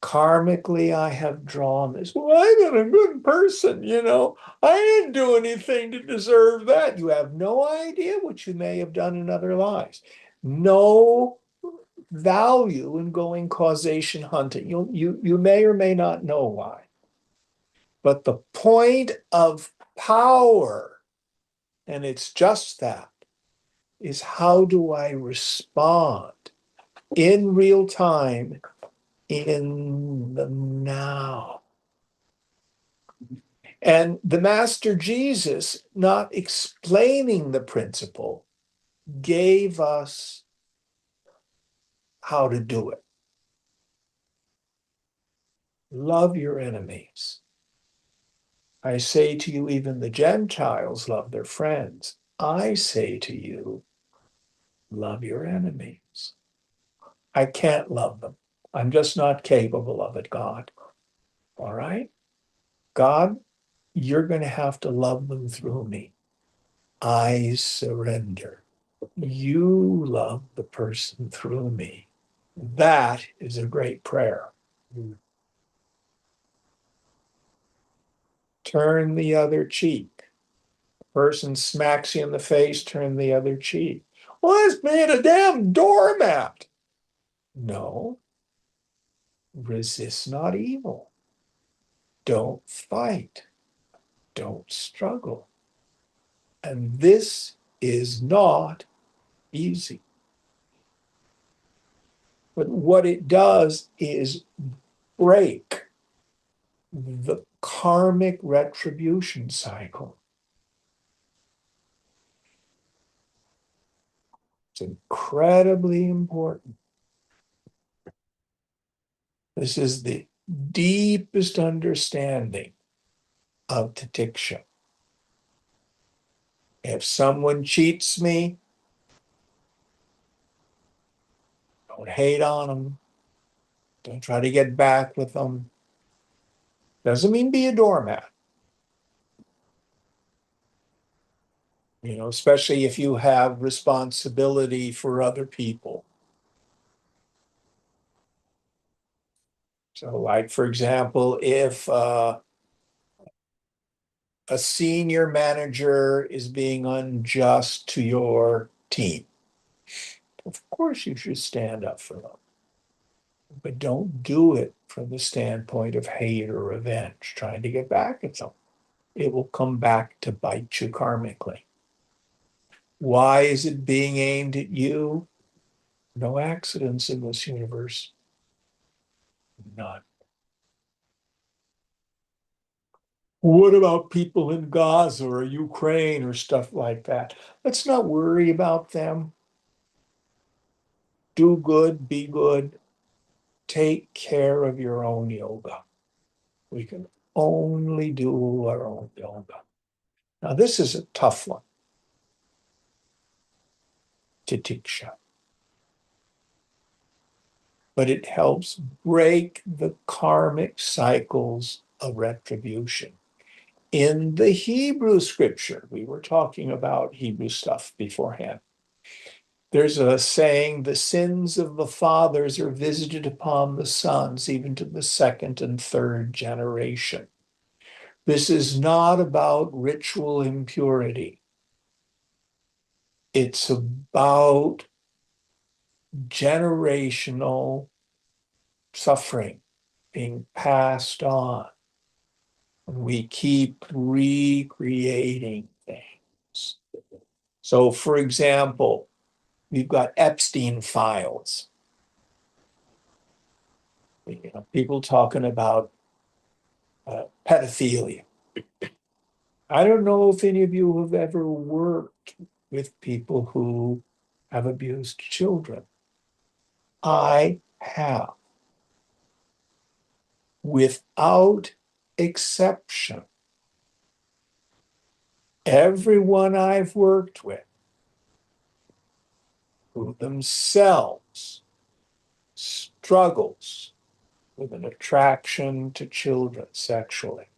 Karmically, I have drawn this. Well, I'm a good person, I didn't do anything to deserve that. You have no idea what you may have done in other lives. No value in going causation hunting. You may or may not know why. But the point of power, and it's just that, is how do I respond in real time in the now? And the Master Jesus, not explaining the principle, gave us how to do it. Love your enemies. I say to you, even the Gentiles love their friends. I say to you, love your enemies. I can't love them. I'm just not capable of it, God. All right? God, you're going to have to love them through me. I surrender. You love the person through me. That is a great prayer. Turn the other cheek. Person smacks you in the face, turn the other cheek. Well, that's being a damn doormat. No. resist not evil. Don't fight. Don't struggle. And this is not easy. But what it does is break the karmic retribution cycle. It's incredibly important. This is the deepest understanding of titiksha. If someone cheats me, don't hate on them. Don't try to get back with them. Doesn't mean be a doormat. You know, especially if you have responsibility for other people. So, like, for example, if a senior manager is being unjust to your team, of course you should stand up for them. But don't do it from the standpoint of hate or revenge, trying to get back at them. It will come back to bite you karmically. Why is it being aimed at you? No accidents in this universe. None. What about people in Gaza or Ukraine or stuff like that? Let's not worry about them. Do good, be good. Take care of your own yoga. We can only do our own yoga. Now, this is a tough one. Titiksha. But it helps break the karmic cycles of retribution. In the Hebrew scripture, we were talking about Hebrew stuff beforehand. There's a saying, the sins of the fathers are visited upon the sons, even to the second and third generation. This is not about ritual impurity. It's about generational suffering being passed on. We keep recreating things. So, for example, we've got Epstein files. You know, people talking about pedophilia. I don't know if any of you have ever worked with people who have abused children. I have. Without exception, everyone I've worked with who themselves struggles with an attraction to children sexually,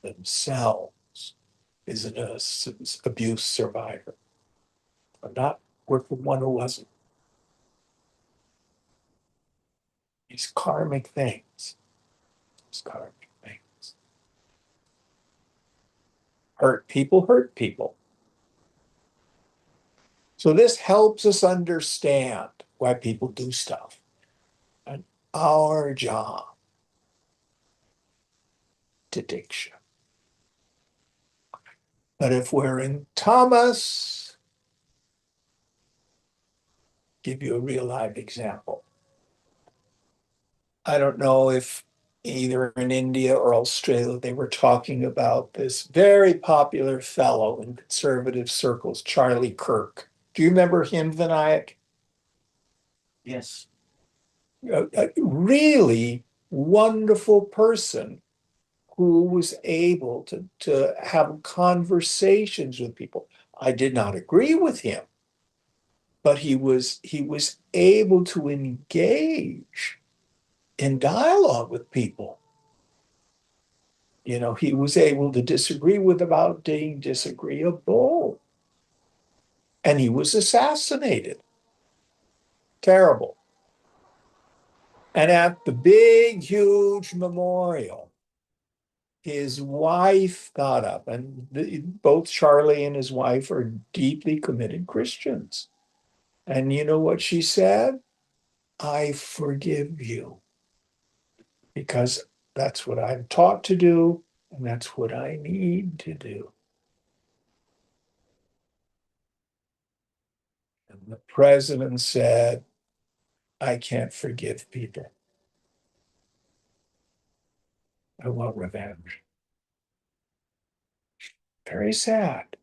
themselves is an abuse survivor. I'm not worked with one who wasn't. These karmic things. These karmic things. Hurt people hurt people. So this helps us understand why people do stuff. And our job to diksha. But if we're in tamas, give you a real life example. I don't know if either in India or Australia, they were talking about this very popular fellow in conservative circles, Charlie Kirk. Do you remember him, Vinayak? Yes. A really wonderful person who was able to have conversations with people. I did not agree with him, but he was able to engage in dialogue with people. You know, he was able to disagree without being disagreeable. And he was assassinated. Terrible. And at the big, huge memorial, his wife got up, and both Charlie and his wife are deeply committed Christians. And you know what she said? I forgive you. Because that's what I'm taught to do, and that's what I need to do. And the president said, I can't forgive people. I want revenge. Very sad.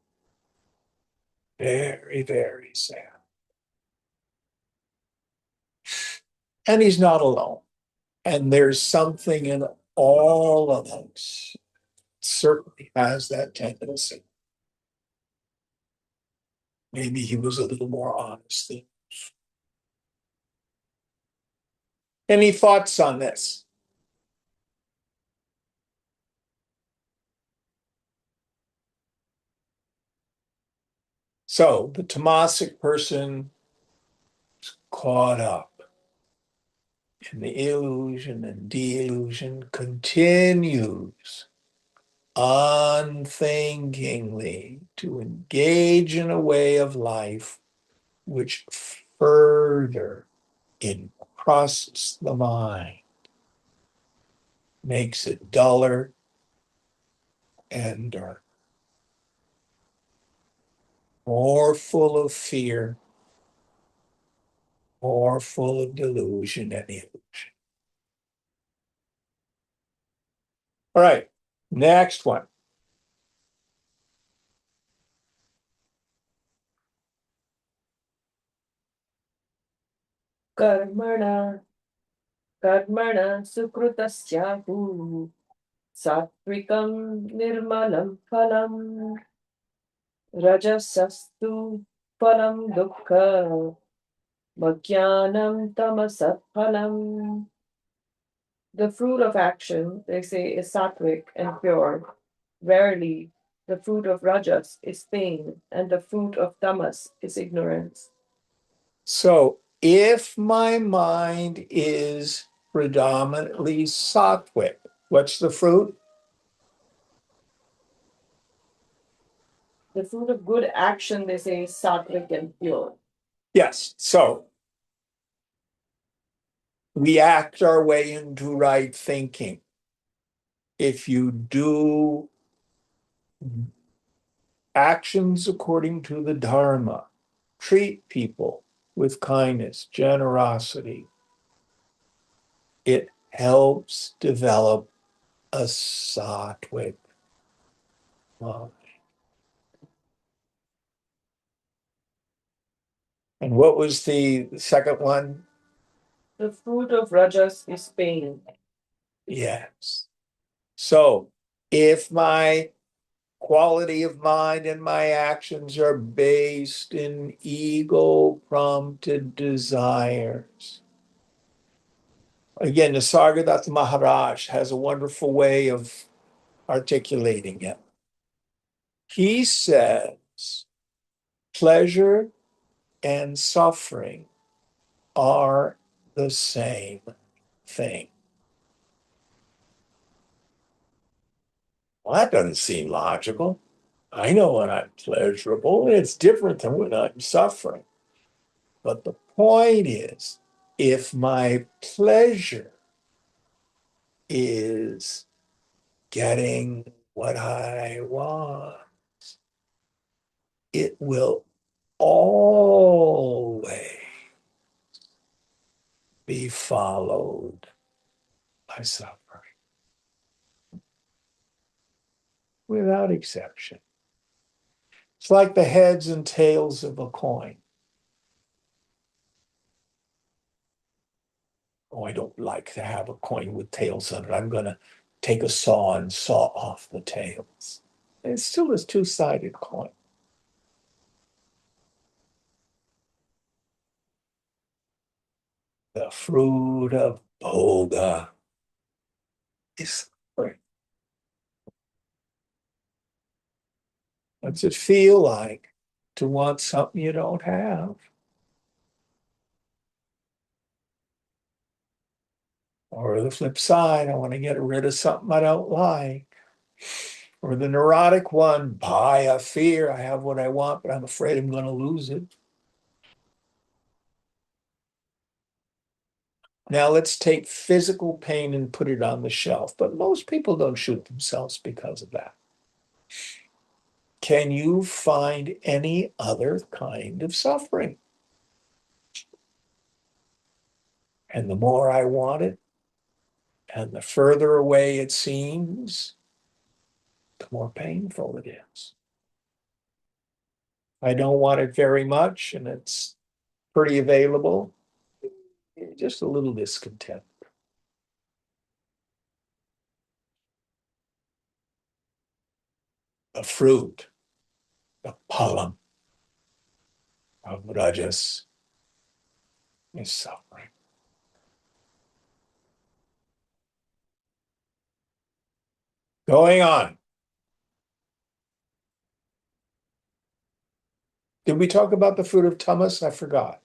Very, very sad. And he's not alone. And there's something in all of us. Certainly has that tendency. Maybe he was a little more honest than. Any thoughts on this? So the Tamasic person is caught up in the illusion, and delusion continues unthinkingly to engage in a way of life which further encrusts the mind, makes it duller and darker, more full of fear, more full of delusion and illusion. All right, next one. Karmana, karmana sukrutasyahu, satvikam nirmalam phalam, rajasastu phalam dukkha, Bhagyanam tamasat phalam. The fruit of action, they say, is sattvic and pure. Verily, the fruit of rajas is pain, and the fruit of tamas is ignorance. So if my mind is predominantly sattvic, what's the fruit? The fruit of good action, they say, is sattvic and pure. Yes. So we act our way into right thinking. If you do actions according to the Dharma, treat people with kindness, generosity, it helps develop a sattvic mind. And what was the second one? The fruit of rajas is pain. Yes. So if my quality of mind and my actions are based in ego-prompted desires. Again, Nisargadatta Maharaj has a wonderful way of articulating it. He says, pleasure and suffering are the same thing. Well, that doesn't seem logical. I know when I'm pleasurable, and it's different than when I'm suffering. But the point is, if my pleasure is getting what I want, it will always be followed by suffering, without exception. It's like the heads and tails of a coin. Oh, I don't like to have a coin with tails on it. I'm going to take a saw and saw off the tails. And it's still a two-sided coin. The fruit of Bhoga is suffering. What's it feel like to want something you don't have? Or the flip side, I want to get rid of something I don't like. Or the neurotic one, a fear, I have what I want, but I'm afraid I'm going to lose it. Now let's take physical pain and put it on the shelf, but most people don't shoot themselves because of that. Can you find any other kind of suffering? And the more I want it, and the further away it seems, the more painful it is. I don't want it very much, and it's pretty available. Just a little discontent. The fruit, the pollen of rajas is suffering. Going on. Did we talk about the fruit of tamas? I forgot.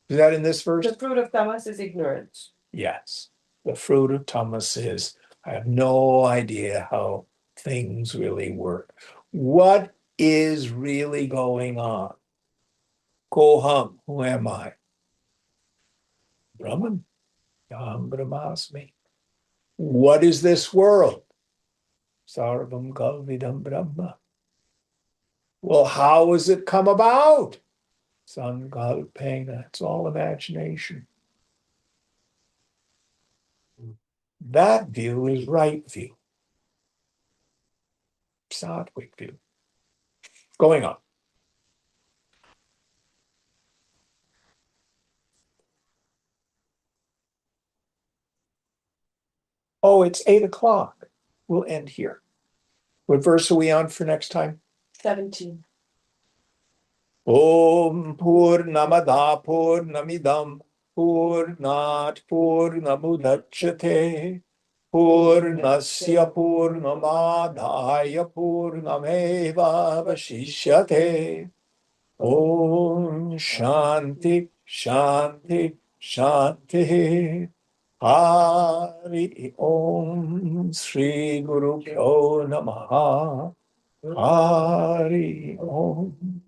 Is that in this verse? The fruit of tamas is ignorance. Yes. The fruit of tamas is, I have no idea how things really work. What is really going on? Koham, who am I? Brahman. Aham Brahmasmi. What is this world? Sarvam Kalvidam Brahma. Well, how has it come about? Sankalpena. It's all imagination. That view is right view. Sattvic view. Going on. Oh, it's 8:00. We'll end here. What verse are we on for next time? 17. Om Purnamada Purnamidam Purnat Purnamudachyate Purnasya Purnamadhaya Purnameva Vashishyate. Om Shanti Shanti Shanti. Hari Om Sri Guru Pyo Namaha. Hari Om.